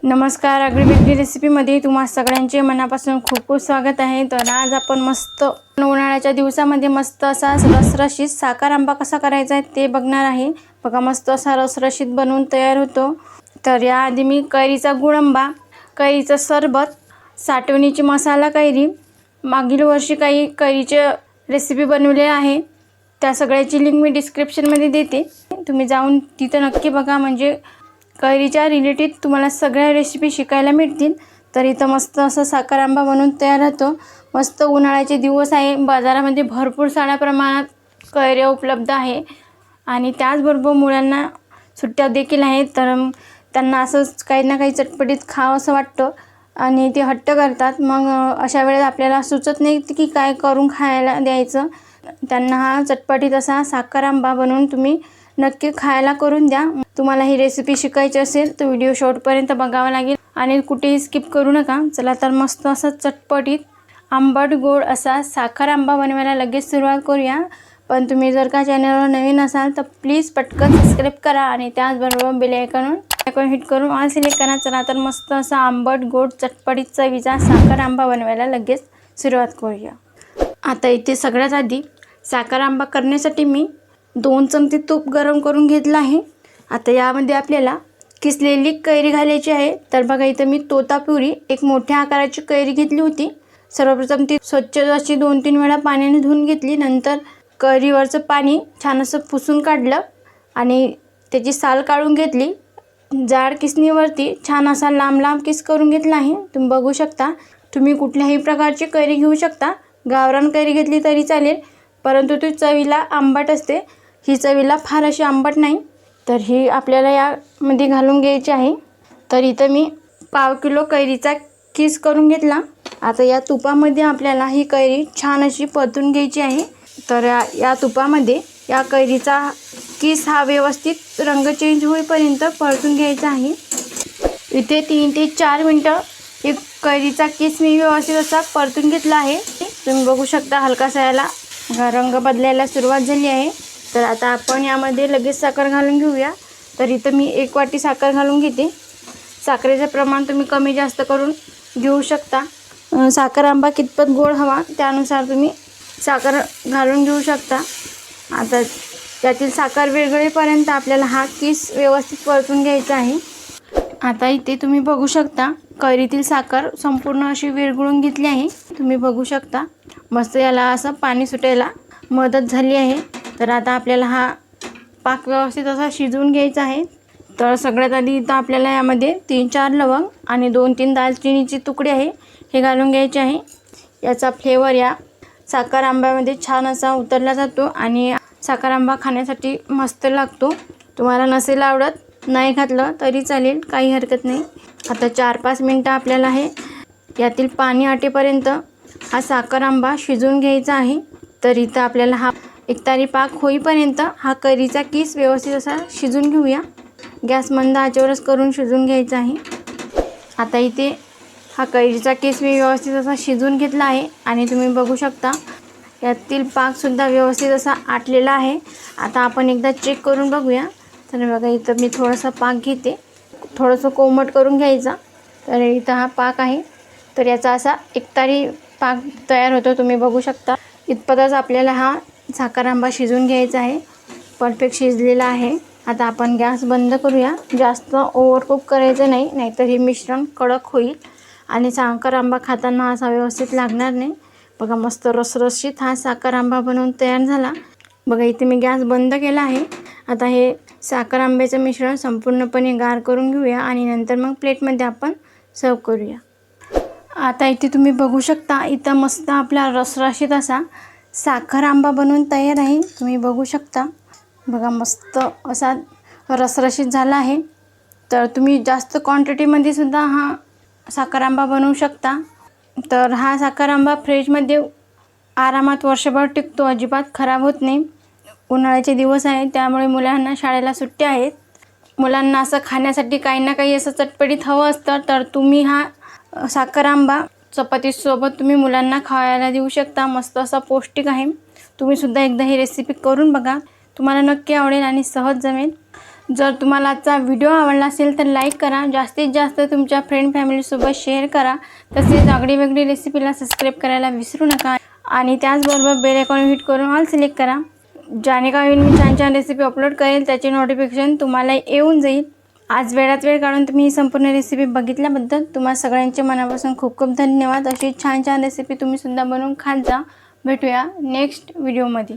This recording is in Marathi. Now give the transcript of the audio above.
नमस्कार, आगळी वेगळी रेसिपीमध्ये तुम्हा सगळ्यांचे मनापासून खूप खूप स्वागत आहे। तर आज आपण मस्त उन्हाळ्याच्या दिवसामध्ये मस्त असा रसरशीत साखर आंबा कसा करायचा आहे ते बघणार आहे। बघा मस्त असा रसरशीत बनवून तयार होतो। तर याआधी मी कैरीचा गुळ आंबा, कैरीचं सरबत, साठवणीची मसाला कैरी, मागील वर्षी काही कैरीचे रेसिपी बनवले आहे। त्या सगळ्याची लिंक मी डिस्क्रिप्शनमध्ये देते, तुम्ही जाऊन तिथे नक्की बघा, म्हणजे कैरीच्या रिलेटेड तुम्हाला सगळ्या रेसिपी शिकायला मिळतील। तर इथं मस्त असं साखर आंबा बनवून तयार होतो। मस्त उन्हाळ्याचे दिवस आहे, बाजारामध्ये भरपूर साऱ्या प्रमाणात कैऱ्या उपलब्ध आहे आणि त्याचबरोबर मुलांना सुट्ट्या देखील आहेत। तर त्यांना असंच काही ना काही चटपटीत खावं असं वाटतं आणि ते हट्ट करतात। मग अशा वेळेस आपल्याला सुचत नाही की काय करून खायला द्यायचं। त्यांना हा चटपटीत असा साखर आंबा बनवून तुम्ही नक्की खायला करून द्या। तुम्हाला ही रेसिपी शिकायची असेल तर व्हिडिओ शेवटपर्यंत बघावा लागेल आणि कुठेही स्किप करू नका। चला तर मस्त असा चटपटीत आंबट गोड असा साखर आंबा बनवायला लगेच सुरुवात करूया। पण तुम्ही जर का चॅनलवर नवीन असाल तर प्लीज पटकन सबस्क्राईब करा आणि त्याचबरोबर बेल आयकॉन हिट करून ऑल सिलेक्ट करा। चला तर मस्त असा आंबट गोड चटपटीत चवीचा साखर आंबा बनवायला लगेच सुरुवात करूया। आता इथे सगळ्यात आधी साखर आंबा करण्यासाठी मी 2 चमचे तूप गरम करून घेतलं आहे। आता यामध्ये आपल्याला किसलेली कैरी घालायची आहे। तर बघा इथं मी तोतापुरी एक मोठ्या आकाराची कैरी घेतली होती। सर्वप्रथम ती स्वच्छ अशी 2-3 वेळा पाण्याने धुवून घेतली। नंतर कैरीवरचं पाणी छान असं पुसून काढलं आणि त्याची साल काढून घेतली। जाड किसणीवरती छान असा लांब लांब किस करून घेतला आहे। तुम्ही बघू शकता, तुम्ही कुठल्याही प्रकारची कैरी घेऊ शकता। गावरान कैरी घेतली तरी चालेल, परंतु ती चवीला आंबट असते। ही चवीला फार अशी आंबट नाही, तर ही आपल्याला यामध्ये घालून घ्यायची आहे। तर इथं मी 1/2 किलो कैरीचा किस करून घेतला। आता या तुपामध्ये आपल्याला ही कैरी छान अशी परतून घ्यायची आहे। तर या तुपामध्ये या कैरीचा किस हा व्यवस्थित रंग चेंज होईपर्यंत परतून घ्यायचा आहे। इथे 3 ते 4 मिनिटं एक कैरीचा किस मी व्यवस्थित असा परतून घेतला आहे। तुम्ही बघू शकता हलकासा याला रंग बदलायला सुरुवात झाली आहे। तर आता आपण यामध्ये लगेच साखर घालून घेऊया। तर इथं मी 1 वाटी साखर घालून घेते। साखरेचं प्रमाण तुम्ही कमी जास्त करून घेऊ शकता। साखर आंबा कितपत गोड हवा त्यानुसार तुम्ही साखर घालून घेऊ शकता। आता त्यातील साखर विरघळेपर्यंत आपल्याला हा किस व्यवस्थित परतून घ्यायचा आहे। आता इथे तुम्ही बघू शकता कैरीतील साखर संपूर्ण अशी विरघळून घेतली आहे। तुम्ही बघू शकता मस्त याला असं पाणी सुटायला मदत झाली आहे। तर आता आपल्याला हा पाक व्यवस्थित असा शिजवून घ्यायचा आहे। तर सगळ्यात आधी इथं आपल्याला यामध्ये 3-4 लवंग आणि 2-3 दालचिनीचे तुकडे आहे हे घालून घ्यायचे आहे। याचा फ्लेवर या साखर आंब्यामध्ये छान असा उतरला जातो आणि साखर आंबा खाण्यासाठी मस्त लागतो। तुम्हाला नसेल आवडत नाही घातलं तरी चालेल, काही हरकत नाही। आता 4-5 मिनटं आपल्याला हे यातील पाणी आटेपर्यंत हा साखर आंबा शिजवून घ्यायचा आहे। तर इथं आपल्याला हा एकतारी पाक होईपर्यंत हा कैरीचा किस व्यवस्थित असा शिजून घेऊया। गॅस मंद आचेवरच करून शिजून घ्यायचा आहे। आता इथे हा कैरीचा किस मी व्यवस्थित असा शिजवून घेतला आहे आणि तुम्ही बघू शकता यातील पाकसुद्धा व्यवस्थित असा आटलेला आहे। आता आपण एकदा चेक करून बघूया। तर बघा इथं मी थोडासा पाक घेते, थोडंसं कोमट करून घ्यायचा। तर इथं हा पाक आहे, तर याचा असा एकतारी पाक तयार होतो। तुम्ही बघू शकता इतपतच आपल्याला हा साखर आंबा शिजवून घ्यायचा आहे। परफेक्ट शिजलेला आहे। आता आपण गॅस बंद करूया। जास्त ओव्हरकुक करायचं नाही, नाहीतर हे मिश्रण कडक होईल आणि साखर आंबा खाताना असा व्यवस्थित लागणार नाही। बघा मस्त रसरशीत हा साखर आंबा बनवून तयार झाला। बघा इथे मी गॅस बंद केला आहे। आता हे साखर आंब्याचं मिश्रण संपूर्णपणे गार करून घेऊया आणि नंतर मग प्लेटमध्ये आपण सर्व करूया। आता इथे तुम्ही बघू शकता इथं मस्त आपला रसरशीत असा साखर आंबा बनवून तयार आहे। तुम्ही बघू शकता, बघा मस्त असा रसरशीत झाला आहे। तर तुम्ही जास्त क्वांटिटीमध्ये सुद्धा हा साखर आंबा बनवू शकता। तर हा साखर आंबा फ्रीजमध्ये आरामात वर्षभर टिकतो, अजिबात खराब होत नाही। उन्हाळ्याचे दिवस आहेत त्यामुळे मुलांना शाळेला सुट्ट्या आहेत, मुलांना असं खाण्यासाठी काही ना काही असं चटपटीत हवं असतं। तर तुम्ही हा साखर आंबा चपातीसोबत तुम्ही मुलांना खायला देऊ शकता। मस्त असा पौष्टिक आहे। तुम्ही सुद्धा एकदा ही रेसिपी करून बघा, तुम्हाला नक्की आवडेल आणि सहज जमेल। जर तुम्हाला आजचा व्हिडिओ आवडला असेल तर लाईक करा, जास्तीत जास्त तुमच्या फ्रेंड फॅमिलीसोबत शेअर करा. तसेच आगळी वेगळी रेसिपीला सबस्क्राईब करायला विसरू नका आणि त्याचबरोबर बेल आयकॉन हिट करून ऑल सिलेक्ट करा. जेणेकरून मी छान छान रेसिपी अपलोड करेल त्याचे नोटिफिकेशन तुम्हाला येऊन जाईल. आज वेळात वेळ काढून तुम्ही ही संपूर्ण रेसिपी बघितल्याबद्दल तुम्हा सगळ्यांचे मनापासून खूप खूप धन्यवाद. अशी छान छान रेसिपी तुम्ही सुद्धा बनवून खात जा. भेटूया नेक्स्ट व्हिडिओमध्ये.